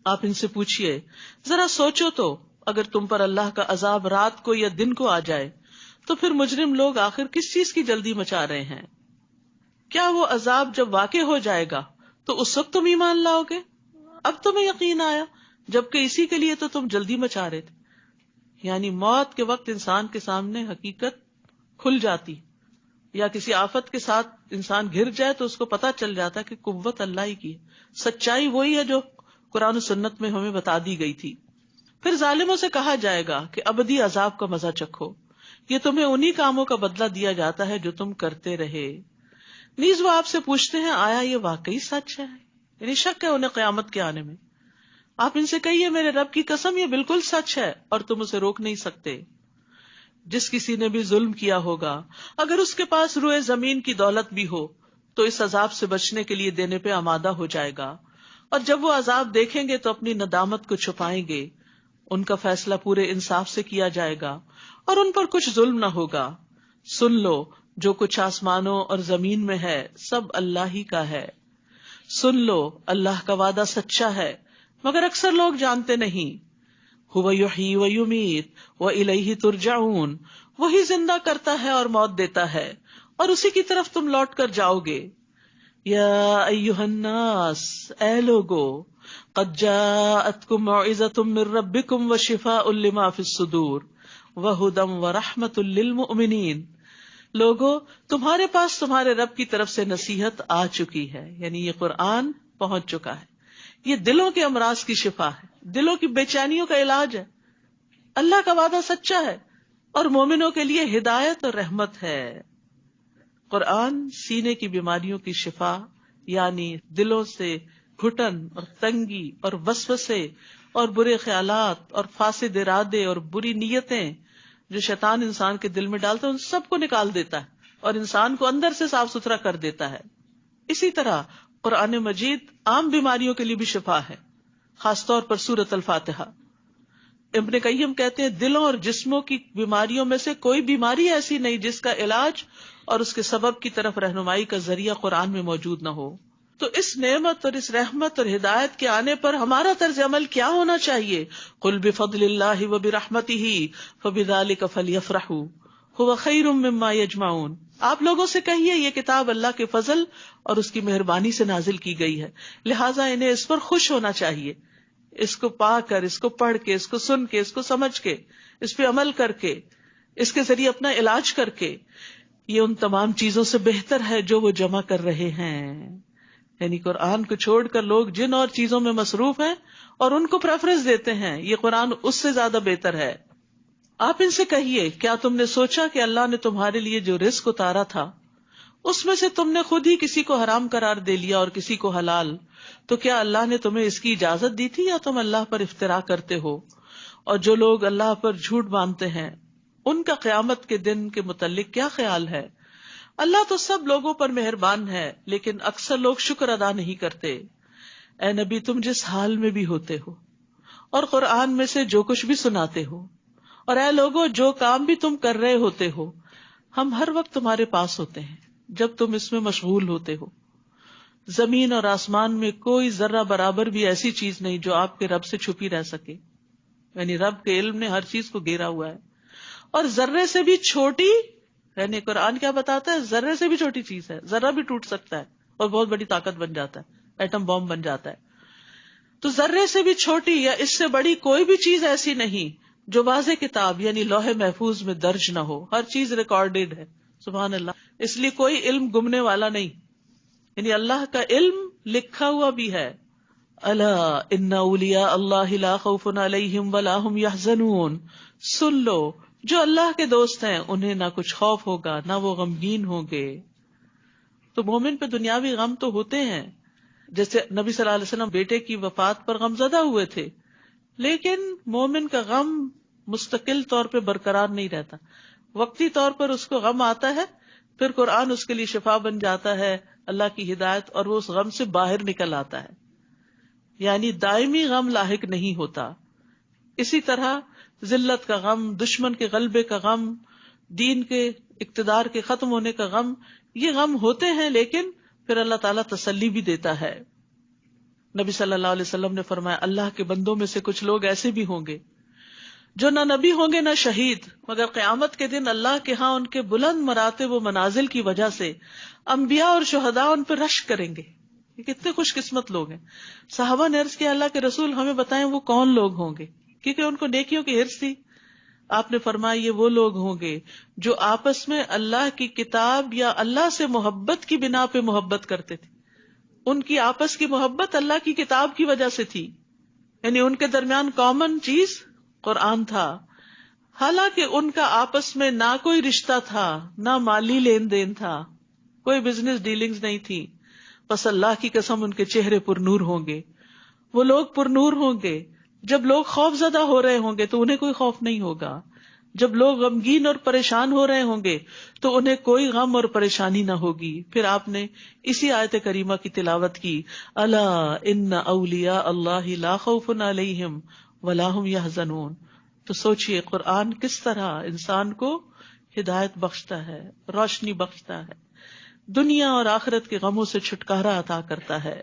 آپ ان سے پوچھئے ذرا سوچو تو اگر تم پر اللہ کا عذاب رات کو یا دن کو آ جائے تو پھر مجرم لوگ آخر کس چیز کی جلدی مچا رہے ہیں؟ کیا وہ عذاب جب واقع ہو جائے گا تو اس وقت تم ایمان لاؤ گے؟ اب تمہیں یقین آیا جبکہ اسی کے لیے تو تم جلدی مچا رہے تھے. یعنی موت کے وقت انسان کے سامنے حقیقت کھل جاتی، یا کسی آفت کے ساتھ انسان گر جائے تو اس کو پتا چل جاتا ہے کہ قوت اللہ ہی کی ہے، سچائی وہی ہے جو قرآن و سنت میں ہمیں بتا دی گئی تھی. پھر ظالموں سے کہا جائے گا کہ ابدی عذاب کا مزہ چکھو، یہ تمہیں انہی کاموں کا بدلہ دیا جاتا ہے جو تم کرتے رہے. نیز وہ آپ سے پوچھتے ہیں آیا یہ واقعی سچ ہے؟ یعنی شک ہے انہیں قیامت کے آنے میں. آپ ان سے کہیے میرے رب کی قسم یہ بالکل سچ ہے اور تم اسے روک نہیں سکتے. جس کسی نے بھی ظلم کیا ہوگا اگر اس کے پاس روئے زمین کی دولت بھی ہو تو اس عذاب سے بچنے کے لیے دینے پہ آمادہ ہو جائے گا، اور جب وہ عذاب دیکھیں گے تو اپنی ندامت کو چھپائیں گے. ان کا فیصلہ پورے انصاف سے کیا جائے گا اور ان پر کچھ ظلم نہ ہوگا. سن لو جو کچھ آسمانوں اور زمین میں ہے سب اللہ ہی کا ہے. سن لو اللہ کا وعدہ سچا ہے مگر اکثر لوگ جانتے نہیں. هو یحیی و یمیت والیہ ترجعون، وہی زندہ کرتا ہے اور موت دیتا ہے اور اسی کی طرف تم لوٹ کر جاؤ گے. یا ایھا الناس، اے لوگو، قد جاءتکم موعظۃ من ربکم وشفاء لما فی الصدور وہدی ورحمۃ للمؤمنین. لوگو تمہارے پاس تمہارے رب کی طرف سے نصیحت آ چکی ہے، یعنی یہ قرآن پہنچ چکا ہے. یہ دلوں کے امراض کی شفا ہے، دلوں کی بے چینیوں کا علاج ہے. اللہ کا وعدہ سچا ہے اور مومنوں کے لیے ہدایت اور رحمت ہے. قرآن سینے کی بیماریوں کی شفا، یعنی دلوں سے گھٹن اور تنگی اور وسوسے اور برے خیالات اور فاسد ارادے اور بری نیتیں جو شیطان انسان کے دل میں ڈالتا ہے ان سب کو نکال دیتا ہے اور انسان کو اندر سے صاف ستھرا کر دیتا ہے. اسی طرح قرآن مجید عام بیماریوں کے لیے بھی شفا ہے، خاص طور پر سورۃ الفاتحہ. ابن قیم کہتے ہیں دلوں اور جسموں کی بیماریوں میں سے کوئی بیماری ایسی نہیں جس کا علاج اور اس کے سبب کی طرف رہنمائی کا ذریعہ قرآن میں موجود نہ ہو. تو اس نعمت اور اس رحمت اور ہدایت کے آنے پر ہمارا طرز عمل کیا ہونا چاہیے؟ قل بفضل اللہ وبرحمتہ فبذلک فلیفرحوا هو خیر مما یجمعون. آپ لوگوں سے کہیے یہ کتاب اللہ کے فضل اور اس کی مہربانی سے نازل کی گئی ہے، لہٰذا انہیں اس پر خوش ہونا چاہیے. اس کو پا کر، اس کو پڑھ کے، اس کو سن کے، اس کو سمجھ کے، اس پہ عمل کر کے، اس کے ذریعے اپنا علاج کر کے. یہ ان تمام چیزوں سے بہتر ہے جو وہ جمع کر رہے ہیں. یعنی قرآن کو چھوڑ کر لوگ جن اور چیزوں میں مصروف ہیں اور ان کو پریفرنس دیتے ہیں، یہ قرآن اس سے زیادہ بہتر ہے. آپ ان سے کہیے کیا تم نے سوچا کہ اللہ نے تمہارے لیے جو رزق اتارا تھا اس میں سے تم نے خود ہی کسی کو حرام قرار دے لیا اور کسی کو حلال، تو کیا اللہ نے تمہیں اس کی اجازت دی تھی یا تم اللہ پر افتراء کرتے ہو؟ اور جو لوگ اللہ پر جھوٹ باندھتے ہیں ان کا قیامت کے دن کے متعلق کیا خیال ہے؟ اللہ تو سب لوگوں پر مہربان ہے لیکن اکثر لوگ شکر ادا نہیں کرتے. اے نبی تم جس حال میں بھی ہوتے ہو اور قرآن میں سے جو کچھ بھی سناتے ہو، اور اے لوگو جو کام بھی تم کر رہے ہوتے ہو، ہم ہر وقت تمہارے پاس ہوتے ہیں جب تم اس میں مشغول ہوتے ہو. زمین اور آسمان میں کوئی ذرہ برابر بھی ایسی چیز نہیں جو آپ کے رب سے چھپی رہ سکے. یعنی رب کے علم نے ہر چیز کو گھیرا ہوا ہے. اور ذرے سے بھی چھوٹی، یعنی قرآن کیا بتاتا ہے، ذرے سے بھی چھوٹی چیز ہے، ذرہ بھی ٹوٹ سکتا ہے اور بہت بڑی طاقت بن جاتا ہے، ایٹم بم بن جاتا ہے. تو ذرے سے بھی چھوٹی یا اس سے بڑی کوئی بھی چیز ایسی نہیں جو واضح کتاب یعنی لوح محفوظ میں درج نہ ہو. ہر چیز ریکارڈڈ ہے. سبحان اللہ. اس لیے کوئی علم گمنے والا نہیں، یعنی اللہ کا علم لکھا ہوا بھی ہے. الا ان اولیاء اللہ لا خوف علیہم ولا هم یحزنون. سن لو جو اللہ کے دوست ہیں انہیں نہ کچھ خوف ہوگا نہ وہ غمگین ہوں گے. تو مومن پہ دنیاوی غم تو ہوتے ہیں، جیسے نبی صلی اللہ علیہ وسلم بیٹے کی وفات پر غمزدہ ہوئے تھے، لیکن مومن کا غم مستقل طور پہ برقرار نہیں رہتا. وقتی طور پر اس کو غم آتا ہے، پھر قرآن اس کے لیے شفا بن جاتا ہے، اللہ کی ہدایت، اور وہ اس غم سے باہر نکل آتا ہے. یعنی دائمی غم لاحق نہیں ہوتا. اسی طرح ذلت کا غم، دشمن کے غلبے کا غم، دین کے اقتدار کے ختم ہونے کا غم، یہ غم ہوتے ہیں لیکن پھر اللہ تعالیٰ تسلی بھی دیتا ہے. نبی صلی اللہ علیہ وسلم نے فرمایا اللہ کے بندوں میں سے کچھ لوگ ایسے بھی ہوں گے جو نہ نبی ہوں گے نہ شہید، مگر قیامت کے دن اللہ کے ہاں ان کے بلند مراتب و منازل کی وجہ سے انبیاء اور شہداء ان پہ رشک کریں گے. یہ کتنے خوش قسمت لوگ ہیں. صحابہ نے عرض کیا اللہ کے رسول ہمیں بتائیں وہ کون لوگ ہوں گے، کیونکہ ان کو نیکیوں کی ہرس تھی. آپ نے فرمایا یہ وہ لوگ ہوں گے جو آپس میں اللہ کی کتاب یا اللہ سے محبت کی بنا پہ محبت کرتے تھے. ان کی آپس کی محبت اللہ کی کتاب کی وجہ سے تھی، یعنی ان کے درمیان کامن چیز قرآن تھا، حالانکہ ان کا آپس میں نہ کوئی رشتہ تھا، نہ مالی لین دین تھا، کوئی بزنس ڈیلنگز نہیں تھی. بس اللہ کی قسم ان کے چہرے پر نور ہوں گے. وہ لوگ پر نور ہوں گے. جب لوگ خوف زدہ ہو رہے ہوں گے تو انہیں کوئی خوف نہیں ہوگا. جب لوگ غمگین اور پریشان ہو رہے ہوں گے تو انہیں کوئی غم اور پریشانی نہ ہوگی. پھر آپ نے اسی آیت کریمہ کی تلاوت کی، الا ان اولیاء اللہ لا خوف علیہم ولا هم یحزنون. تو سوچئے قرآن کس طرح انسان کو ہدایت بخشتا ہے، روشنی بخشتا ہے، دنیا اور آخرت کے غموں سے چھٹکارا عطا کرتا ہے.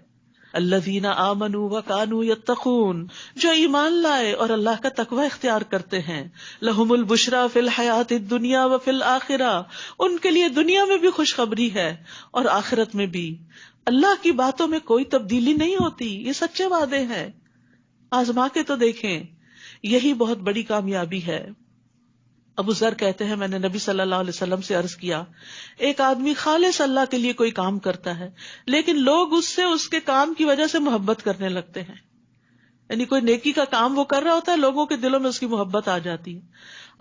الذین آمنوا وکانوا یتقون، جو ایمان لائے اور اللہ کا تقوی اختیار کرتے ہیں. لہم البشری فی الحیاۃ الدنیا وفی الآخرہ، ان کے لیے دنیا میں بھی خوشخبری ہے اور آخرت میں بھی. اللہ کی باتوں میں کوئی تبدیلی نہیں ہوتی، یہ سچے وعدے ہیں. آزما کے تو دیکھیں، یہی بہت بڑی کامیابی ہے. ابو ذر کہتے ہیں میں نے نبی صلی اللہ علیہ وسلم سے عرض کیا، ایک آدمی خالص اللہ کے لیے کوئی کام کرتا ہے لیکن لوگ اس سے اس کے کام کی وجہ سے محبت کرنے لگتے ہیں. یعنی کوئی نیکی کا کام وہ کر رہا ہوتا ہے، لوگوں کے دلوں میں اس کی محبت آ جاتی ہے.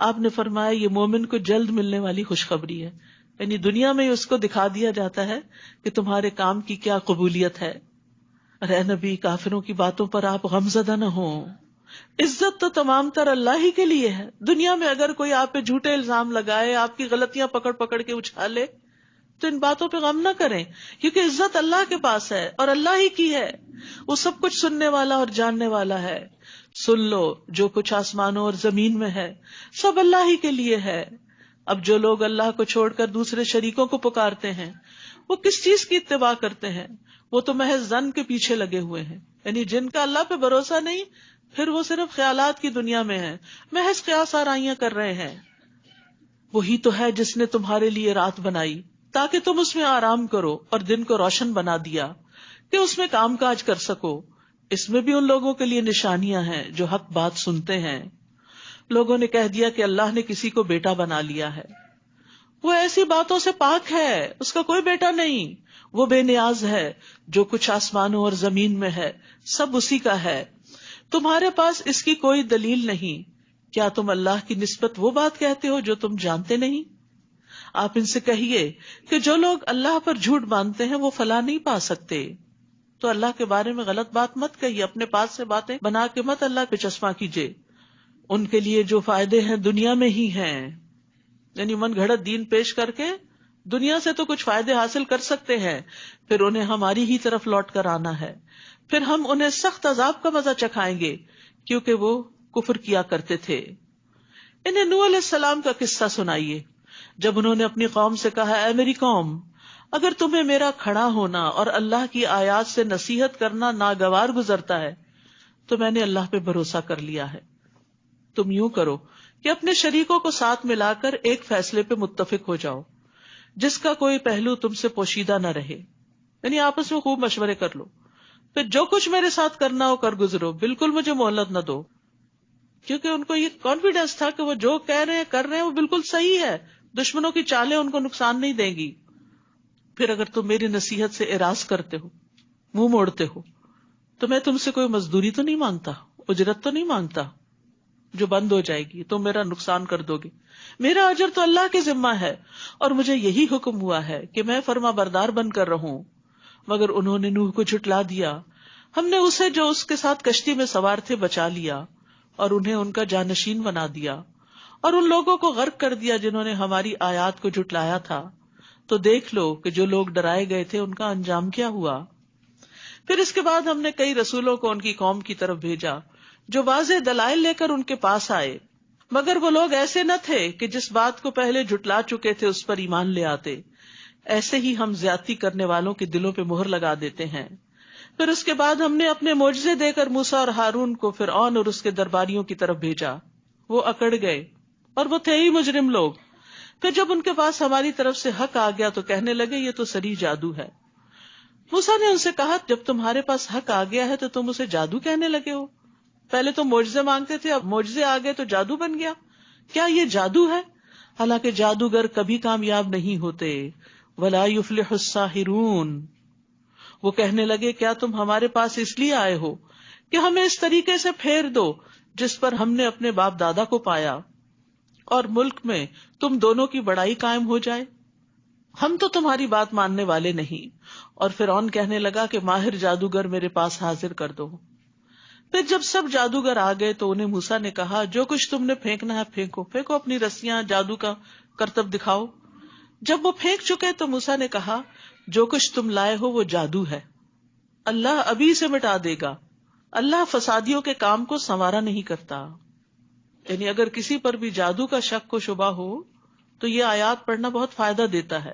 آپ نے فرمایا یہ مومن کو جلد ملنے والی خوشخبری ہے. یعنی دنیا میں اس کو دکھا دیا جاتا ہے کہ تمہارے کام کی کیا قبولیت ہے. اے نبی، کافروں کی باتوں پر آپ غمزدہ نہ ہوں. عزت تو تمام تر اللہ ہی کے لیے ہے. دنیا میں اگر کوئی آپ پہ جھوٹے الزام لگائے، آپ کی غلطیاں پکڑ پکڑ کے اچھالے، تو ان باتوں پہ غم نہ کریں، کیونکہ عزت اللہ کے پاس ہے اور اللہ ہی کی ہے. وہ سب کچھ سننے والا اور جاننے والا ہے. سن لو، جو کچھ آسمانوں اور زمین میں ہے سب اللہ ہی کے لیے ہے. اب جو لوگ اللہ کو چھوڑ کر دوسرے شریکوں کو پکارتے ہیں وہ کس چیز کی اتباع کرتے ہیں؟ وہ تو محض ظن کے پیچھے لگے ہوئے ہیں. یعنی جن کا اللہ پہ بھروسہ نہیں، پھر وہ صرف خیالات کی دنیا میں ہیں، محض قیاس آرائیاں کر رہے ہیں. وہی تو ہے جس نے تمہارے لیے رات بنائی تاکہ تم اس میں آرام کرو، اور دن کو روشن بنا دیا کہ اس میں کام کاج کر سکو. اس میں بھی ان لوگوں کے لیے نشانیاں ہیں جو حق بات سنتے ہیں. لوگوں نے کہہ دیا کہ اللہ نے کسی کو بیٹا بنا لیا ہے. وہ ایسی باتوں سے پاک ہے، اس کا کوئی بیٹا نہیں. وہ بے نیاز ہے. جو کچھ آسمانوں اور زمین میں ہے سب اسی کا ہے. تمہارے پاس اس کی کوئی دلیل نہیں. کیا تم اللہ کی نسبت وہ بات کہتے ہو جو تم جانتے نہیں؟ آپ ان سے کہیے کہ جو لوگ اللہ پر جھوٹ باندھتے ہیں وہ فلاح نہیں پا سکتے. تو اللہ کے بارے میں غلط بات مت کہیے، اپنے پاس سے باتیں بنا کے مت اللہ پہ چشمہ کیجیے. ان کے لیے جو فائدے ہیں دنیا میں ہی ہیں. یعنی من گھڑت دین پیش کر کے دنیا سے تو کچھ فائدے حاصل کر سکتے ہیں، پھر انہیں ہماری ہی طرف لوٹ کر آنا ہے. پھر ہم انہیں سخت عذاب کا مزہ چکھائیں گے کیونکہ وہ کفر کیا کرتے تھے. انہیں نوح علیہ السلام کا قصہ سنائیے جب انہوں نے اپنی قوم سے کہا، اے میری قوم، اگر تمہیں میرا کھڑا ہونا اور اللہ کی آیات سے نصیحت کرنا ناگوار گزرتا ہے تو میں نے اللہ پہ بھروسہ کر لیا ہے. تم یوں کرو کہ اپنے شریکوں کو ساتھ ملا کر ایک فیصلے پہ متفق ہو جاؤ جس کا کوئی پہلو تم سے پوشیدہ نہ رہے. یعنی آپس میں خوب مشورے کر لو، پھر جو کچھ میرے ساتھ کرنا ہو کر گزرو، بالکل مجھے مہلت نہ دو. کیونکہ ان کو یہ کانفیڈینس تھا کہ وہ جو کہہ رہے ہیں کر رہے ہیں وہ بالکل صحیح ہے، دشمنوں کی چالیں ان کو نقصان نہیں دیں گی. پھر اگر تم میری نصیحت سے اعراض کرتے ہو، منہ موڑتے ہو، تو میں تم سے کوئی مزدوری تو نہیں مانگتا، اجرت تو نہیں مانگتا جو بند ہو جائے گی. تم میرا نقصان کر دو گے. میرا اجر تو اللہ کے ذمہ ہے اور مجھے یہی حکم ہوا ہے کہ میں فرما بردار بن کر رہوں. مگر انہوں نے نوح کو جھٹلا دیا. ہم نے اسے جو اس کے ساتھ کشتی میں سوار تھے بچا لیا اور انہیں ان کا جانشین بنا دیا، اور ان لوگوں کو غرق کر دیا جنہوں نے ہماری آیات کو جھٹلایا تھا. تو دیکھ لو کہ جو لوگ ڈرائے گئے تھے ان کا انجام کیا ہوا. پھر اس کے بعد ہم نے کئی رسولوں کو ان کی قوم کی طرف بھیجا جو واضح دلائل لے کر ان کے پاس آئے، مگر وہ لوگ ایسے نہ تھے کہ جس بات کو پہلے جھٹلا چکے تھے اس پر ایمان لے آتے. ایسے ہی ہم زیادتی کرنے والوں کے دلوں پہ مہر لگا دیتے ہیں. پھر اس کے بعد ہم نے اپنے معجزے دے کر موسیٰ اور ہارون کو فرعون اور اس کے درباریوں کی طرف بھیجا. وہ اکڑ گئے اور وہ تھے ہی مجرم لوگ. پھر جب ان کے پاس ہماری طرف سے حق آ گیا تو کہنے لگے یہ تو صریح جادو ہے. موسیٰ نے ان سے کہا جب تمہارے پاس حق آ گیا ہے تو تم اسے جادو کہنے لگے ہو؟ پہلے تو معجزے مانگتے تھے، اب معجزے آ گئے تو جادو بن گیا. کیا یہ جادو ہے؟ حالانکہ جادوگر کبھی کامیاب نہیں ہوتے. وَلَا يُفْلِحُ السَّاحِرُونَ. وہ کہنے لگے کیا تم ہمارے پاس اس لیے آئے ہو کہ ہمیں اس طریقے سے پھیر دو جس پر ہم نے اپنے باپ دادا کو پایا، اور ملک میں تم دونوں کی بڑائی قائم ہو جائے؟ ہم تو تمہاری بات ماننے والے نہیں. اور فرعون کہنے لگا کہ ماہر جادوگر میرے پاس حاضر کر دو. پھر جب سب جادوگر آ گئے تو انہیں موسیٰ نے کہا جو کچھ تم نے پھینکنا ہے پھینکو، پھینکو اپنی رسیاں، جادو کا کرتب دکھاؤ. جب وہ پھینک چکے تو موسیٰ نے کہا جو کچھ تم لائے ہو وہ جادو ہے، اللہ ابھی سے مٹا دے گا. اللہ فسادیوں کے کام کو سنوارا نہیں کرتا. یعنی اگر کسی پر بھی جادو کا شک و شبہ ہو تو یہ آیات پڑھنا بہت فائدہ دیتا ہے.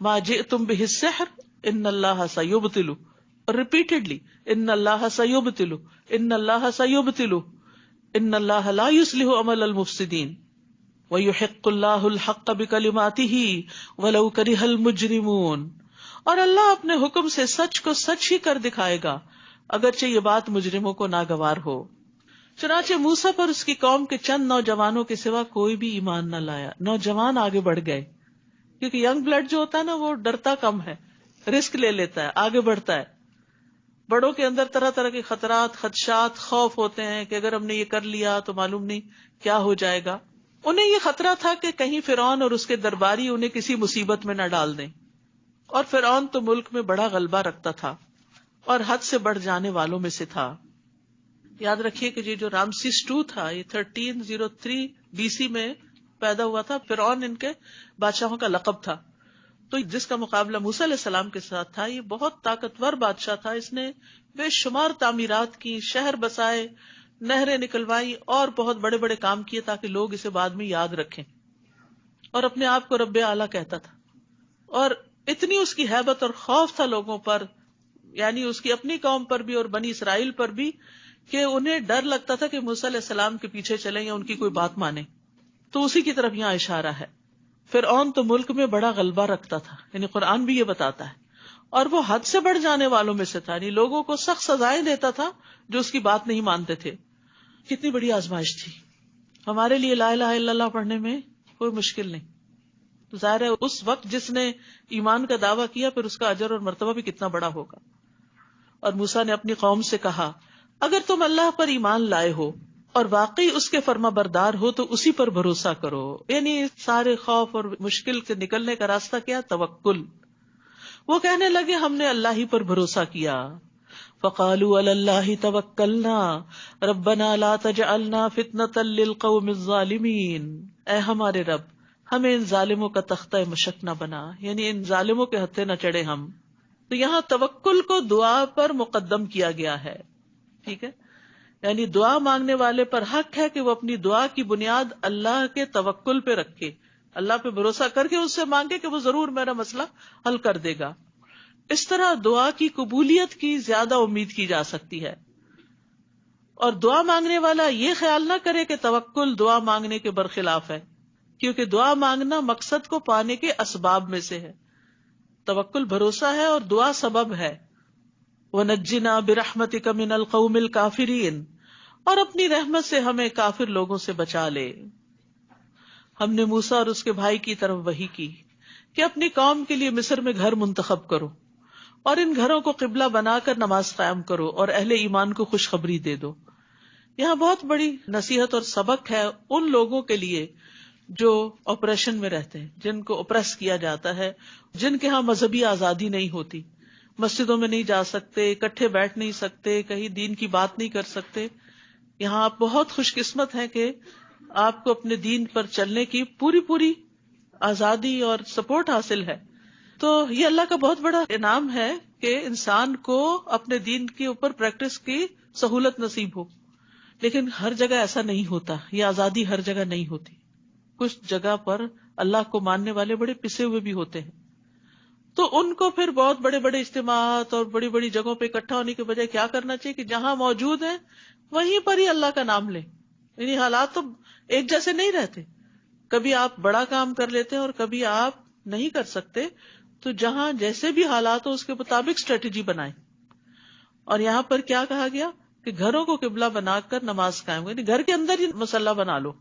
ما جئتم بہ السحر ان اللہ سیبطلہ، اور ریپیٹڈلی ان اللہ سیبطلہ ان اللہ سیبطلہ ان اللہ لا یصلح عمل المفسدین وَيُحِقُّ اللَّهُ الْحَقَّ بِكَلِمَاتِهِ وَلَوْ كَرِهَ الْمُجْرِمُونَ. اور اللہ اپنے حکم سے سچ کو سچ ہی کر دکھائے گا اگرچہ یہ بات مجرموں کو ناگوار ہو. چنانچہ موسیٰ پر اس کی قوم کے چند نوجوانوں کے سوا کوئی بھی ایمان نہ لایا. نوجوان آگے بڑھ گئے کیونکہ ینگ بلڈ جو ہوتا ہے نا وہ ڈرتا کم ہے، رسک لے لیتا ہے، آگے بڑھتا ہے. بڑوں کے اندر طرح طرح کے خطرات، خدشات، خوف ہوتے ہیں کہ اگر ہم نے یہ کر لیا تو معلوم نہیں کیا ہو جائے گا. انہیں یہ خطرہ تھا کہ کہیں فرعون اور اس کے درباری انہیں کسی مصیبت میں نہ ڈال دیں. اور فرعون تو ملک میں بڑا غلبہ رکھتا تھا اور حد سے بڑھ جانے والوں میں سے تھا. یاد رکھیے کہ یہ جو رامسیس II تھا یہ 1303 BC میں پیدا ہوا تھا. فرعون ان کے بادشاہوں کا لقب تھا. تو جس کا مقابلہ موسیٰ علیہ السلام کے ساتھ تھا یہ بہت طاقتور بادشاہ تھا. اس نے بے شمار تعمیرات کی، شہر بسائے، نہریں نکلوائی اور بہت بڑے بڑے کام کیے تاکہ لوگ اسے بعد میں یاد رکھیں. اور اپنے آپ کو رب اعلیٰ کہتا تھا. اور اتنی اس کی ہیبت اور خوف تھا لوگوں پر، یعنی اس کی اپنی قوم پر بھی اور بنی اسرائیل پر بھی، کہ انہیں ڈر لگتا تھا کہ موسیٰ علیہ السلام کے پیچھے چلیں یا ان کی کوئی بات مانیں. تو اسی کی طرف یہاں اشارہ ہے. فرعون تو ملک میں بڑا غلبہ رکھتا تھا، یعنی قرآن بھی یہ بتاتا ہے. اور وہ حد سے بڑھ جانے والوں میں سے تھا، یعنی لوگوں کو سخت سزائیں دیتا تھا جو اس کی بات نہیں مانتے تھے. کتنی بڑی آزمائش تھی. ہمارے لیے لا الہ الا اللہ پڑھنے میں کوئی مشکل نہیں. تو ظاہر ہے اس وقت جس نے ایمان کا دعویٰ کیا پھر اس کا اجر اور مرتبہ بھی کتنا بڑا ہوگا. اور موسیٰ نے اپنی قوم سے کہا اگر تم اللہ پر ایمان لائے ہو اور واقعی اس کے فرما بردار ہو تو اسی پر بھروسہ کرو. یعنی سارے خوف اور مشکل سے نکلنے کا راستہ کیا؟ توکل. وہ کہنے لگے ہم نے اللہ ہی پر بھروسہ کیا. فقالوا علی اللہ توکلنا ربنا لا تجعلنا فتنة للقوم الظالمین. اے ہمارے رب ہمیں ان ظالموں کا تختہ مشق نہ بنا، یعنی ان ظالموں کے ہتھے نہ چڑھے ہم. تو یہاں توکل کو دعا پر مقدم کیا گیا ہے. ٹھیک ہے، یعنی دعا مانگنے والے پر حق ہے کہ وہ اپنی دعا کی بنیاد اللہ کے توکل پہ رکھے، اللہ پہ بھروسہ کر کے اس سے مانگے کہ وہ ضرور میرا مسئلہ حل کر دے گا. اس طرح دعا کی قبولیت کی زیادہ امید کی جا سکتی ہے. اور دعا مانگنے والا یہ خیال نہ کرے کہ توکل دعا مانگنے کے برخلاف ہے، کیونکہ دعا مانگنا مقصد کو پانے کے اسباب میں سے ہے. توکل بھروسہ ہے اور دعا سبب ہے. وَنَجِّنَا بِرَحْمَتِكَ مِنَ الْقَوْمِ الْكَافِرِينَ. اور اپنی رحمت سے ہمیں کافر لوگوں سے بچا لے. ہم نے موسیٰ اور اس کے بھائی کی طرف وحی کی کہ اپنی قوم کے لیے مصر میں گھر منتخب کرو اور ان گھروں کو قبلہ بنا کر نماز قائم کرو اور اہل ایمان کو خوشخبری دے دو. یہاں بہت بڑی نصیحت اور سبق ہے ان لوگوں کے لیے جو آپریشن میں رہتے ہیں، جن کو اوپریس کیا جاتا ہے، جن کے ہاں مذہبی آزادی نہیں ہوتی، مسجدوں میں نہیں جا سکتے، اکٹھے بیٹھ نہیں سکتے، کہیں دین کی بات نہیں کر سکتے. یہاں آپ بہت خوش قسمت ہیں کہ آپ کو اپنے دین پر چلنے کی پوری آزادی اور سپورٹ حاصل ہے. تو یہ اللہ کا بہت بڑا انعام ہے کہ انسان کو اپنے دین کے اوپر پریکٹس کی سہولت نصیب ہو. لیکن ہر جگہ ایسا نہیں ہوتا، یہ آزادی ہر جگہ نہیں ہوتی. کچھ جگہ پر اللہ کو ماننے والے بڑے پسے ہوئے بھی ہوتے ہیں. تو ان کو پھر بہت بڑے بڑے اجتماعات اور بڑی بڑی جگہوں پہ اکٹھا ہونے کے بجائے کیا کرنا چاہیے کہ جہاں موجود ہیں وہیں پر ہی اللہ کا نام لیں. یعنی حالات تو ایک جیسے نہیں رہتے، کبھی آپ بڑا کام کر لیتے ہیں اور کبھی آپ نہیں کر سکتے، تو جہاں جیسے بھی حالات ہو اس کے مطابق اسٹریٹجی بنائیں. اور یہاں پر کیا کہا گیا کہ گھروں کو قبلہ بنا کر نماز قائم کریں، گھر کے اندر ہی مصلی بنا لو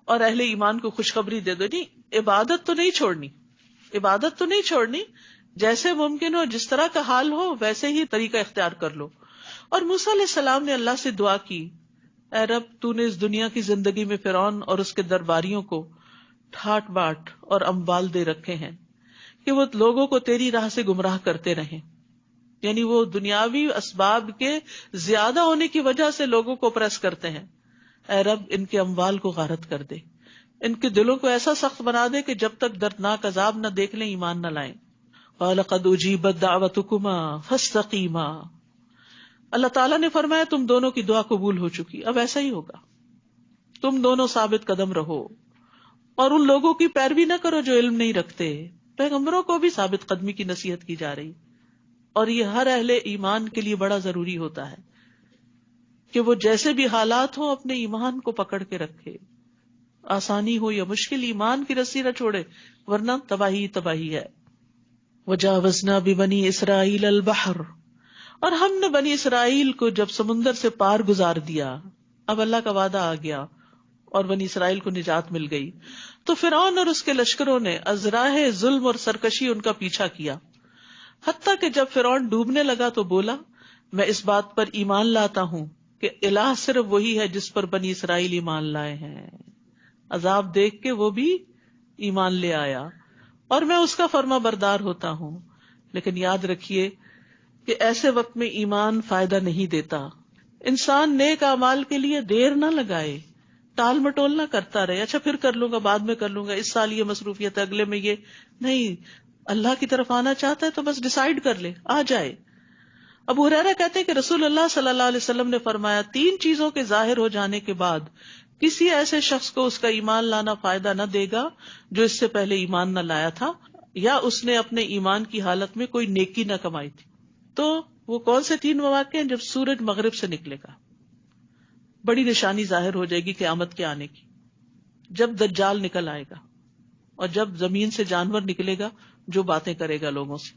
اور اہل ایمان کو خوشخبری دے دو. نہیں، عبادت تو نہیں چھوڑنی، عبادت تو نہیں چھوڑنی، جیسے ممکن ہو جس طرح کا حال ہو ویسے ہی طریقہ اختیار کر لو. اور موسیٰ علیہ السلام نے اللہ سے دعا کی، اے رب تو نے اس دنیا کی زندگی میں فرعون اور اس کے درباریوں کو ٹھاٹ باٹ اور اموال دے رکھے ہیں کہ وہ لوگوں کو تیری راہ سے گمراہ کرتے رہیں. یعنی وہ دنیاوی اسباب کے زیادہ ہونے کی وجہ سے لوگوں کو پریس کرتے ہیں. اے رب ان کے اموال کو غارت کر دے، ان کے دلوں کو ایسا سخت بنا دے کہ جب تک دردناک عذاب نہ دیکھ لیں ایمان نہ لائیں. قال قد اجیبت دعوتکما فاستقیما. اللہ تعالیٰ نے فرمایا تم دونوں کی دعا قبول ہو چکی، اب ایسا ہی ہوگا، تم دونوں ثابت قدم رہو اور ان لوگوں کی پیروی نہ کرو جو علم نہیں رکھتے. پیغمبروں کو بھی ثابت قدمی کی نصیحت کی جا رہی، اور یہ ہر اہل ایمان کے لیے بڑا ضروری ہوتا ہے کہ وہ جیسے بھی حالات ہوں اپنے ایمان کو پکڑ کے رکھے، آسانی ہو یا مشکل ایمان کی رسی نہ چھوڑے، ورنہ تباہی تباہی ہے. وجاوزنا ببنی اسرائیل البحر، اور ہم نے بنی اسرائیل کو جب سمندر سے پار گزار دیا، اب اللہ کا وعدہ آ گیا اور بنی اسرائیل کو نجات مل گئی، تو فرعون اور اس کے لشکروں نے از راہ ظلم اور سرکشی ان کا پیچھا کیا، حتیٰ کہ جب فرعون ڈوبنے لگا تو بولا میں اس بات پر ایمان لاتا ہوں کہ الہ صرف وہی ہے جس پر بنی اسرائیل ایمان لائے ہیں. عذاب دیکھ کے وہ بھی ایمان لے آیا اور میں اس کا فرما بردار ہوتا ہوں. لیکن یاد رکھیے کہ ایسے وقت میں ایمان فائدہ نہیں دیتا. انسان نیک اعمال کے لیے دیر نہ لگائے، ٹال مٹول نہ کرتا رہے، اچھا پھر کر لوں گا، بعد میں کر لوں گا، اس سال یہ مصروفیت ہے، اگلے میں یہ نہیں. اللہ کی طرف آنا چاہتا ہے تو بس ڈیسائیڈ کر لے، آ جائے. ابو ہریرہ کہتے ہیں کہ رسول اللہ صلی اللہ علیہ وسلم نے فرمایا 3 چیزوں کے ظاہر ہو جانے کے بعد کسی ایسے شخص کو اس کا ایمان لانا فائدہ نہ دے گا جو اس سے پہلے ایمان نہ لایا تھا یا اس نے اپنے ایمان کی حالت میں کوئی نیکی نہ کمائی تھی. تو وہ کون سے 3 مواقع ہیں؟ جب سورج مغرب سے نکلے گا، بڑی نشانی ظاہر ہو جائے گی قیامت کے آنے کی، جب دجال نکل آئے گا، اور جب زمین سے جانور نکلے گا جو باتیں کرے گا لوگوں سے،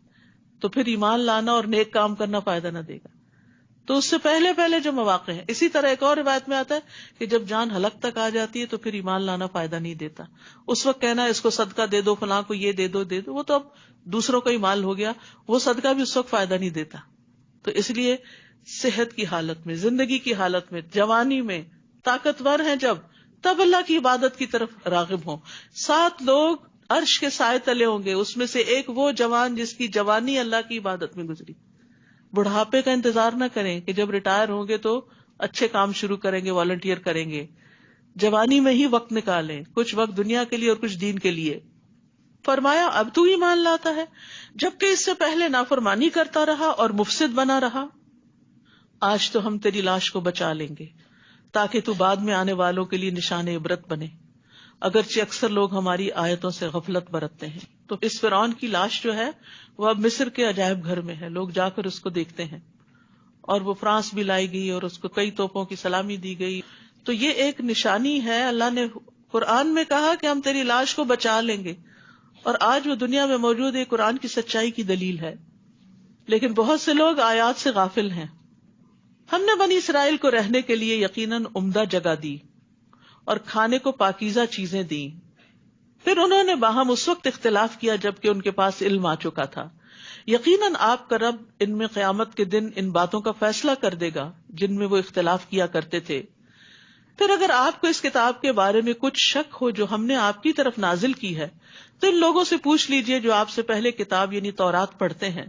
تو پھر ایمان لانا اور نیک کام کرنا فائدہ نہ دے گا. تو اس سے پہلے پہلے جو مواقع ہیں. اسی طرح ایک اور روایت میں آتا ہے کہ جب جان حلق تک آ جاتی ہے تو پھر ایمان لانا فائدہ نہیں دیتا. اس وقت کہنا اس کو صدقہ دے دو، فلاں کو یہ دے دو وہ تو اب دوسروں کا ہی مال ہو گیا، وہ صدقہ بھی اس وقت فائدہ نہیں دیتا. تو اس لیے صحت کی حالت میں، زندگی کی حالت میں، جوانی میں، طاقتور ہیں جب، تب اللہ کی عبادت کی طرف راغب ہوں. 7 لوگ عرش کے سائے تلے ہوں گے، اس میں سے ایک وہ جوان جس کی جوانی اللہ کی عبادت میں گزری. بڑھاپے کا انتظار نہ کریں کہ جب ریٹائر ہوں گے تو اچھے کام شروع کریں گے، والنٹیئر کریں گے. جوانی میں ہی وقت نکالیں، کچھ وقت دنیا کے لیے اور کچھ دین کے لیے. فرمایا اب تو ایمان لاتا ہے جبکہ اس سے پہلے نافرمانی کرتا رہا اور مفسد بنا رہا. آج تو ہم تیری لاش کو بچا لیں گے تاکہ تو بعد میں آنے والوں کے لیے نشان عبرت بنے، اگرچہ اکثر لوگ ہماری آیتوں سے غفلت برتتے ہیں. تو اس فرعون کی لاش جو ہے وہ اب مصر کے عجائب گھر میں ہے، لوگ جا کر اس کو دیکھتے ہیں، اور وہ فرانس بھی لائی گئی اور اس کو کئی توپوں کی سلامی دی گئی. تو یہ ایک نشانی ہے. اللہ نے قرآن میں کہا کہ ہم تیری لاش کو بچا لیں گے، اور آج وہ دنیا میں موجود ہے، قرآن کی سچائی کی دلیل ہے. لیکن بہت سے لوگ آیات سے غافل ہیں. ہم نے بنی اسرائیل کو رہنے کے لیے یقیناً عمدہ جگہ دی اور کھانے کو پاکیزہ چیزیں دیں. پھر انہوں نے باہم اس وقت اختلاف کیا جبکہ ان کے پاس علم آ چکا تھا. یقیناً آپ کا رب ان میں قیامت کے دن ان باتوں کا فیصلہ کر دے گا جن میں وہ اختلاف کیا کرتے تھے. پھر اگر آپ کو اس کتاب کے بارے میں کچھ شک ہو جو ہم نے آپ کی طرف نازل کی ہے تو ان لوگوں سے پوچھ لیجئے جو آپ سے پہلے کتاب یعنی تورات پڑھتے ہیں.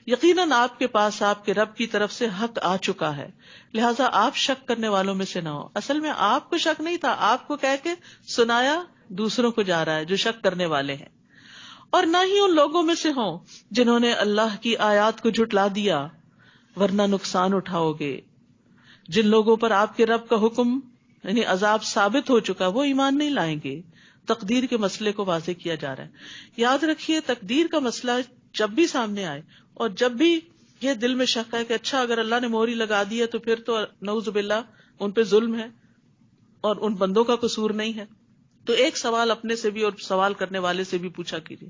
یقیناً آپ کے پاس آپ کے رب کی طرف سے حق آ چکا ہے، لہٰذا آپ شک کرنے والوں میں سے نہ ہو. اصل میں آپ کو شک نہیں تھا، آپ کو کہہ کے سنایا دوسروں کو جا رہا ہے جو شک کرنے والے ہیں. اور نہ ہی ان لوگوں میں سے ہوں جنہوں نے اللہ کی آیات کو جھٹلا دیا، ورنہ نقصان اٹھاؤ گے. جن لوگوں پر آپ کے رب کا حکم یعنی عذاب ثابت ہو چکا وہ ایمان نہیں لائیں گے. تقدیر کے مسئلے کو واضح کیا جا رہا ہے. یاد رکھیے تقدیر کا مسئلہ جب بھی سامنے آئے، اور جب بھی یہ دل میں شک ہے کہ اچھا اگر اللہ نے مہر لگا دی ہے تو پھر تو نعوذ باللہ ان پہ ظلم ہے اور ان بندوں کا قصور نہیں ہے، تو ایک سوال اپنے سے بھی اور سوال کرنے والے سے بھی پوچھا کیجیے،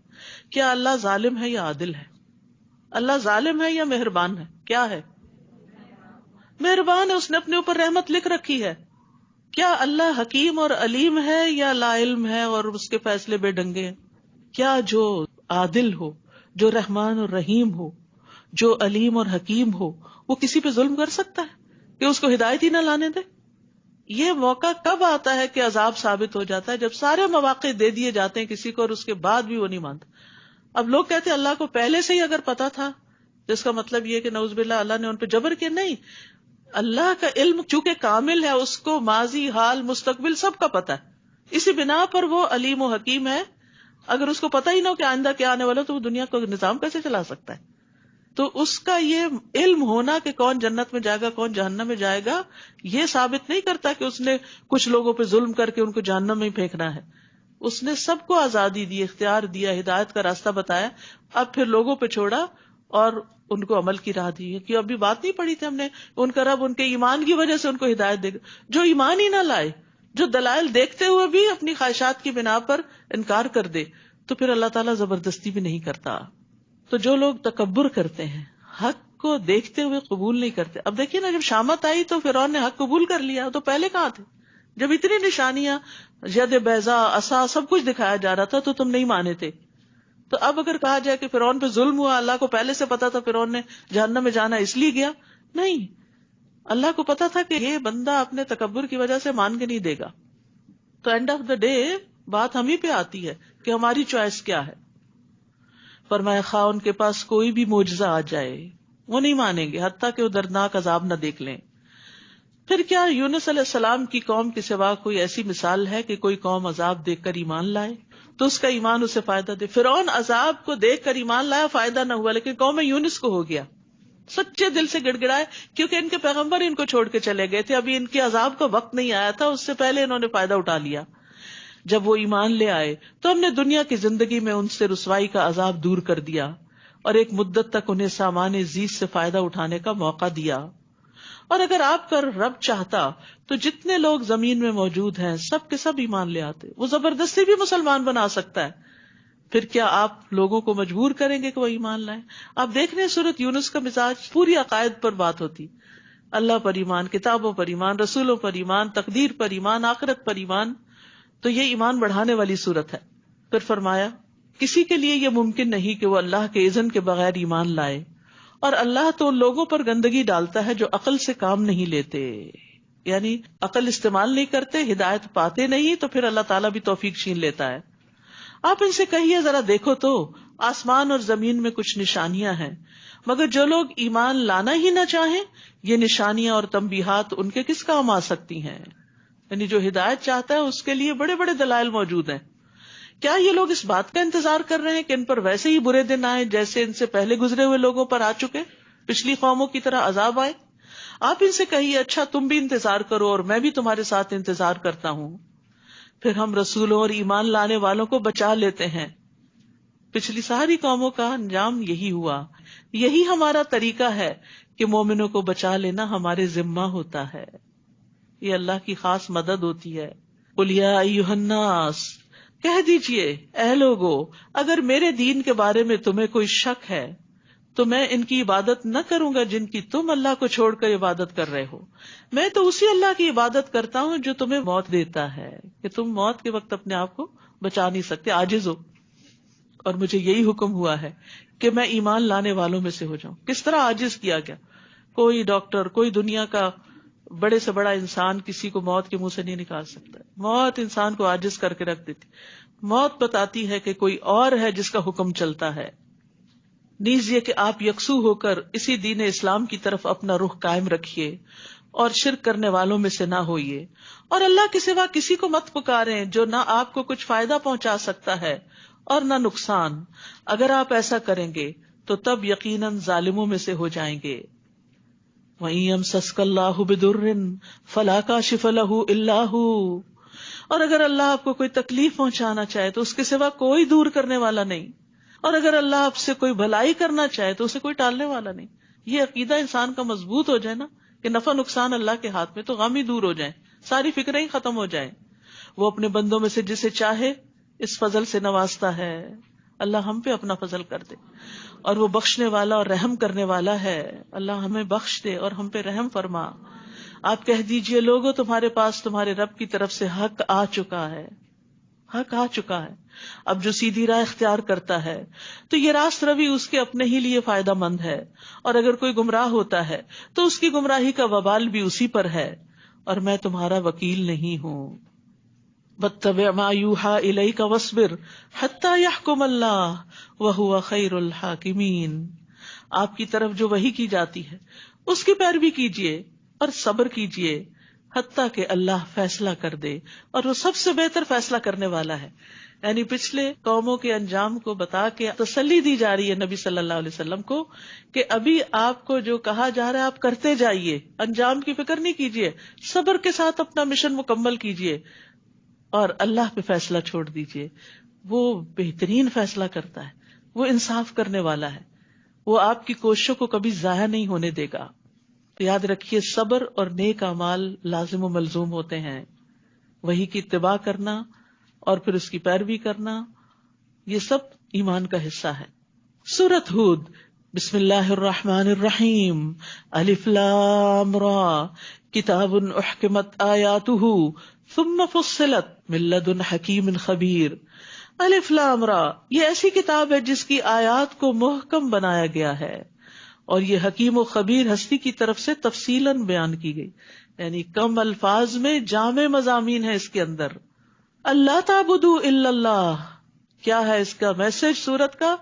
کیا اللہ ظالم ہے یا عادل ہے؟ اللہ ظالم ہے یا مہربان ہے؟ کیا ہے؟ مہربان ہے، اس نے اپنے اوپر رحمت لکھ رکھی ہے۔ کیا اللہ حکیم اور علیم ہے یا لا علم ہے اور اس کے فیصلے بے ڈنگے ہیں؟ کیا جو عادل ہو، جو رحمان اور رحیم ہو، جو علیم اور حکیم ہو، وہ کسی پہ ظلم کر سکتا ہے کہ اس کو ہدایت ہی نہ لانے دے؟ یہ موقع کب آتا ہے کہ عذاب ثابت ہو جاتا ہے؟ جب سارے مواقع دے دیے جاتے ہیں کسی کو اور اس کے بعد بھی وہ نہیں مانتا۔ اب لوگ کہتے ہیں اللہ کو پہلے سے ہی اگر پتا تھا، جس کا مطلب یہ کہ نعوذ باللہ اللہ نے ان پہ جبر کیا؟ نہیں، اللہ کا علم چونکہ کامل ہے، اس کو ماضی، حال، مستقبل سب کا پتا ہے، اسی بنا پر وہ علیم و حکیم ہے۔ اگر اس کو پتا ہی نہ ہو کہ آئندہ کیا آنے والا تو وہ دنیا کا نظام کیسے چلا سکتا ہے؟ تو اس کا یہ علم ہونا کہ کون جنت میں جائے گا کون جہنم میں جائے گا، یہ ثابت نہیں کرتا کہ اس نے کچھ لوگوں پہ ظلم کر کے ان کو جہنم میں ہی پھینکنا ہے۔ اس نے سب کو آزادی دی، اختیار دیا، ہدایت کا راستہ بتایا، اب پھر لوگوں پہ چھوڑا اور ان کو عمل کی راہ دی ہے۔ کہ ابھی بات نہیں پڑھی تھی ہم نے، ان کا رب ان کے ایمان کی وجہ سے ان کو ہدایت دے گا۔ جو ایمان ہی نہ لائے، جو دلائل دیکھتے ہوئے بھی اپنی خواہشات کی بنا پر انکار کر دے، تو پھر اللہ تعالیٰ زبردستی بھی نہیں کرتا۔ تو جو لوگ تکبر کرتے ہیں، حق کو دیکھتے ہوئے قبول نہیں کرتے، اب دیکھیے نا، جب شامت آئی تو فرعون نے حق قبول کر لیا، تو پہلے کہاں تھے؟ جب اتنی نشانیاں، ید بیضا، عصا، سب کچھ دکھایا جا رہا تھا تو تم نہیں مانے تھے۔ تو اب اگر کہا جائے کہ فرعون پہ ظلم ہوا، اللہ کو پہلے سے پتا تھا فرعون نے جہنم میں جانا اس لیے گیا، نہیں، اللہ کو پتا تھا کہ یہ بندہ اپنے تکبر کی وجہ سے مان کے نہیں دے گا۔ تو اینڈ آف دا ڈے بات ہم ہی پہ آتی ہے کہ ہماری چوائس کیا ہے۔ فرمایا خواہ ان کے پاس کوئی بھی معجزہ آ جائے وہ نہیں مانیں گے حتیٰ کہ وہ دردناک عذاب نہ دیکھ لیں۔ پھر کیا یونس علیہ السلام کی قوم کے سوا کوئی ایسی مثال ہے کہ کوئی قوم عذاب دیکھ کر ایمان لائے تو اس کا ایمان اسے فائدہ دے؟ فرعون عذاب کو دیکھ کر ایمان لایا، فائدہ نہ ہوا، لیکن قوم یونس کو ہو گیا، سچے دل سے گڑ گڑائے، کیونکہ ان کے پیغمبر ان کو چھوڑ کے چلے گئے تھے، ابھی ان کے عذاب کا وقت نہیں آیا تھا، اس سے پہلے انہوں نے فائدہ اٹھا لیا۔ جب وہ ایمان لے آئے تو ہم نے دنیا کی زندگی میں ان سے رسوائی کا عذاب دور کر دیا اور ایک مدت تک انہیں سامان زیست سے فائدہ اٹھانے کا موقع دیا۔ اور اگر آپ کا رب چاہتا تو جتنے لوگ زمین میں موجود ہیں سب کے سب ایمان لے آتے، وہ زبردستی بھی مسلمان بنا سکتا ہے، پھر کیا آپ لوگوں کو مجبور کریں گے کہ وہ ایمان لائیں؟ آپ دیکھ رہے ہیں سورۃ یونس کا مزاج پوری عقائد پر بات ہوتی، اللہ پر ایمان، کتابوں پر ایمان، رسولوں پر ایمان، تقدیر پر ایمان، آخرت پر ایمان، تو یہ ایمان بڑھانے والی صورت ہے۔ پھر فرمایا کسی کے لیے یہ ممکن نہیں کہ وہ اللہ کے اذن کے بغیر ایمان لائے، اور اللہ تو ان لوگوں پر گندگی ڈالتا ہے جو عقل سے کام نہیں لیتے، یعنی عقل استعمال نہیں کرتے، ہدایت پاتے نہیں، تو پھر اللہ تعالیٰ بھی توفیق چھین لیتا ہے۔ آپ ان سے کہیے ذرا دیکھو تو آسمان اور زمین میں کچھ نشانیاں ہیں، مگر جو لوگ ایمان لانا ہی نہ چاہیں یہ نشانیاں اور تنبیہات ان کے کس کام آ سکتی ہیں؟ یعنی جو ہدایت چاہتا ہے اس کے لیے بڑے بڑے دلائل موجود ہیں۔ کیا یہ لوگ اس بات کا انتظار کر رہے ہیں کہ ان پر ویسے ہی برے دن آئے جیسے ان سے پہلے گزرے ہوئے لوگوں پر آ چکے، پچھلی قوموں کی طرح عذاب آئے؟ آپ ان سے کہیے اچھا تم بھی انتظار کرو اور میں بھی تمہارے ساتھ انتظار کرتا ہوں، پھر ہم رسولوں اور ایمان لانے والوں کو بچا لیتے ہیں۔ پچھلی ساری قوموں کا انجام یہی ہوا، یہی ہمارا طریقہ ہے کہ مومنوں کو بچا لینا ہمارے ذمہ ہوتا ہے، یہ اللہ کی خاص مدد ہوتی ہے۔ قل یا ایھا الناس، کہہ دیجئے اے لوگو، اگر میرے دین کے بارے میں تمہیں کوئی شک ہے تو میں ان کی عبادت نہ کروں گا جن کی تم اللہ کو چھوڑ کر عبادت کر رہے ہو، میں تو اسی اللہ کی عبادت کرتا ہوں جو تمہیں موت دیتا ہے، کہ تم موت کے وقت اپنے آپ کو بچا نہیں سکتے، عاجز ہو، اور مجھے یہی حکم ہوا ہے کہ میں ایمان لانے والوں میں سے ہو جاؤں۔ کس طرح عاجز کیا گیا؟ کوئی ڈاکٹر، کوئی دنیا کا بڑے سے بڑا انسان کسی کو موت کے منہ سے نہیں نکال سکتا، موت انسان کو عاجز کر کے رکھ دیتی، موت بتاتی ہے کہ کوئی اور ہے جس کا حکم چلتا ہے۔ نیز یہ کہ آپ یکسو ہو کر اسی دین اسلام کی طرف اپنا رخ قائم رکھیے اور شرک کرنے والوں میں سے نہ ہوئیے، اور اللہ کے سوا کسی کو مت پکاریں جو نہ آپ کو کچھ فائدہ پہنچا سکتا ہے اور نہ نقصان، اگر آپ ایسا کریں گے تو تب یقیناً ظالموں میں سے ہو جائیں گے۔ وَإِن يَمْسَسْكَ اللَّهُ بِضُرٍّ فَلَا كَاشِفَ لَهُ إِلَّا هُوَ، اور اگر اللہ آپ کو کوئی تکلیف پہنچانا چاہے تو اس کے سوا کوئی دور کرنے والا نہیں۔ اور اگر اللہ آپ سے کوئی بھلائی کرنا چاہے تو اسے کوئی ٹالنے والا نہیں. یہ عقیدہ انسان کا مضبوط ہو جائے نا کہ نفع نقصان اللہ کے ہاتھ میں، تو غم ہی دور ہو جائیں، ساری فکریں ہی ختم ہو جائیں. وہ اپنے بندوں میں سے جسے چاہے اس فضل سے نوازتا ہے. اللہ ہم پہ اپنا فضل کر دے، اور وہ بخشنے والا اور رحم کرنے والا ہے. اللہ ہمیں بخش دے اور ہم پہ رحم فرما. آپ کہہ دیجئے لوگوں تمہارے پاس تمہارے رب کی طرف سے حق آ چکا ہے. حق آ چکا ہے. اب جو سیدھی راہ اختیار کرتا ہے تو یہ راست روی اس کے اپنے ہی لیے فائدہ مند ہے، اور اگر کوئی گمراہ ہوتا ہے تو اس کی گمراہی کا وبال بھی اسی پر ہے، اور میں تمہارا وکیل نہیں ہوں. واتبع ما یوحی الیک واصبر حتی یحکم اللہ وہو خیر الحاکمین. آپ کی طرف جو وحی کی جاتی ہے اس کی پیروی کیجیے اور صبر کیجیے حتیٰ کہ اللہ فیصلہ کر دے، اور وہ سب سے بہتر فیصلہ کرنے والا ہے. یعنی پچھلے قوموں کے انجام کو بتا کے تسلی دی جا رہی ہے نبی صلی اللہ علیہ وسلم کو کہ ابھی آپ کو جو کہا جا رہا ہے آپ کرتے جائیے، انجام کی فکر نہیں کیجیے، صبر کے ساتھ اپنا مشن مکمل کیجیے اور اللہ پہ فیصلہ چھوڑ دیجیے. وہ بہترین فیصلہ کرتا ہے، وہ انصاف کرنے والا ہے، وہ آپ کی کوششوں کو کبھی ضائع نہیں ہونے دے گا. تو یاد رکھیے صبر اور نیک اعمال لازم و ملزوم ہوتے ہیں. وحی کی اتباع کرنا اور پھر اس کی پیروی کرنا، یہ سب ایمان کا حصہ ہے. سورۃ ہود. بسم اللہ الرحمن الرحیم. الف لام را کتاب احکمت آیاتہ ثم فصلت من لدن حکیم خبیر. الف لام را، یہ ایسی کتاب ہے جس کی آیات کو محکم بنایا گیا ہے اور یہ حکیم و خبیر ہستی کی طرف سے تفصیلاً بیان کی گئی. یعنی کم الفاظ میں جامع مضامین ہے اس کے اندر. اللہ تعبدوا الا اللہ، کیا ہے اس کا میسج سورت کا؟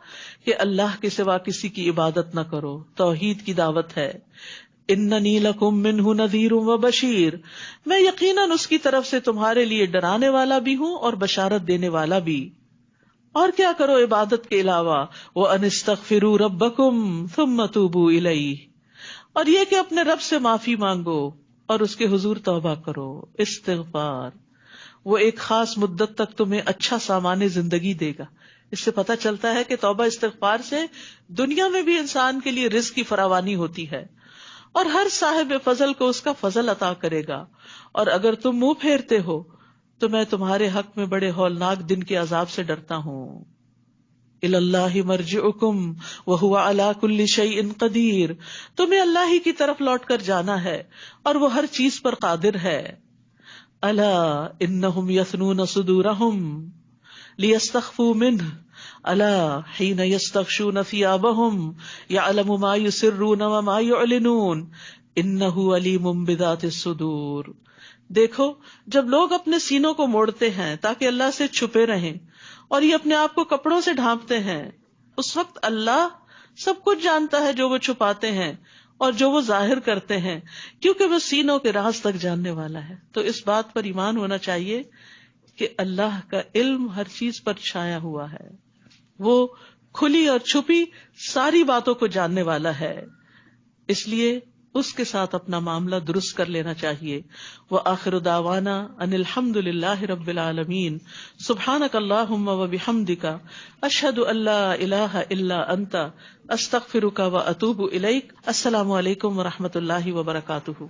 کہ اللہ کے سوا کسی کی عبادت نہ کرو، توحید کی دعوت ہے. اننی لکم منہ نذیر و بشیر، میں یقیناً اس کی طرف سے تمہارے لیے ڈرانے والا بھی ہوں اور بشارت دینے والا بھی. اور کیا کرو عبادت کے علاوہ؟ وَأَنِ اسْتَغْفِرُوا رَبَّكُمْ ثُمَّ تُوبُوا إِلَيْهِ، اور یہ کہ اپنے رب سے معافی مانگو اور اس کے حضور توبہ کرو. استغفار وہ ایک خاص مدت تک تمہیں اچھا سامان زندگی دے گا. اس سے پتہ چلتا ہے کہ توبہ استغفار سے دنیا میں بھی انسان کے لیے رزق کی فراوانی ہوتی ہے اور ہر صاحب فضل کو اس کا فضل عطا کرے گا. اور اگر تم منہ پھیرتے ہو تو میں تمہارے حق میں بڑے ہولناک دن کے عذاب سے ڈرتا ہوں. الی اللہ مرجعکم وہو علی کل شیء قدیر، تمہیں اللہ ہی کی طرف لوٹ کر جانا ہے اور وہ ہر چیز پر قادر ہے. الا انہم یثنون صدورہم لیستخفوا منہ الا حین یستغشون ثیابہم یعلم ما یسرون وما یعلنون انہ علیم بذات الصدور. دیکھو جب لوگ اپنے سینوں کو موڑتے ہیں تاکہ اللہ سے چھپے رہیں اور یہ اپنے آپ کو کپڑوں سے ڈھانپتے ہیں، اس وقت اللہ سب کچھ جانتا ہے جو وہ چھپاتے ہیں اور جو وہ ظاہر کرتے ہیں، کیونکہ وہ سینوں کے راز تک جاننے والا ہے. تو اس بات پر ایمان ہونا چاہیے کہ اللہ کا علم ہر چیز پر چھایا ہوا ہے، وہ کھلی اور چھپی ساری باتوں کو جاننے والا ہے. اس لیے اس کے ساتھ اپنا معاملہ درست کر لینا چاہیے. وآخر دعوانا ان الحمد للہ رب العالمین. سبحانک اللہم وبحمدک اشہد ان لا الہ الا انت استغفرک واتوب الیک. السلام علیکم ورحمۃ اللہ وبرکاتہ.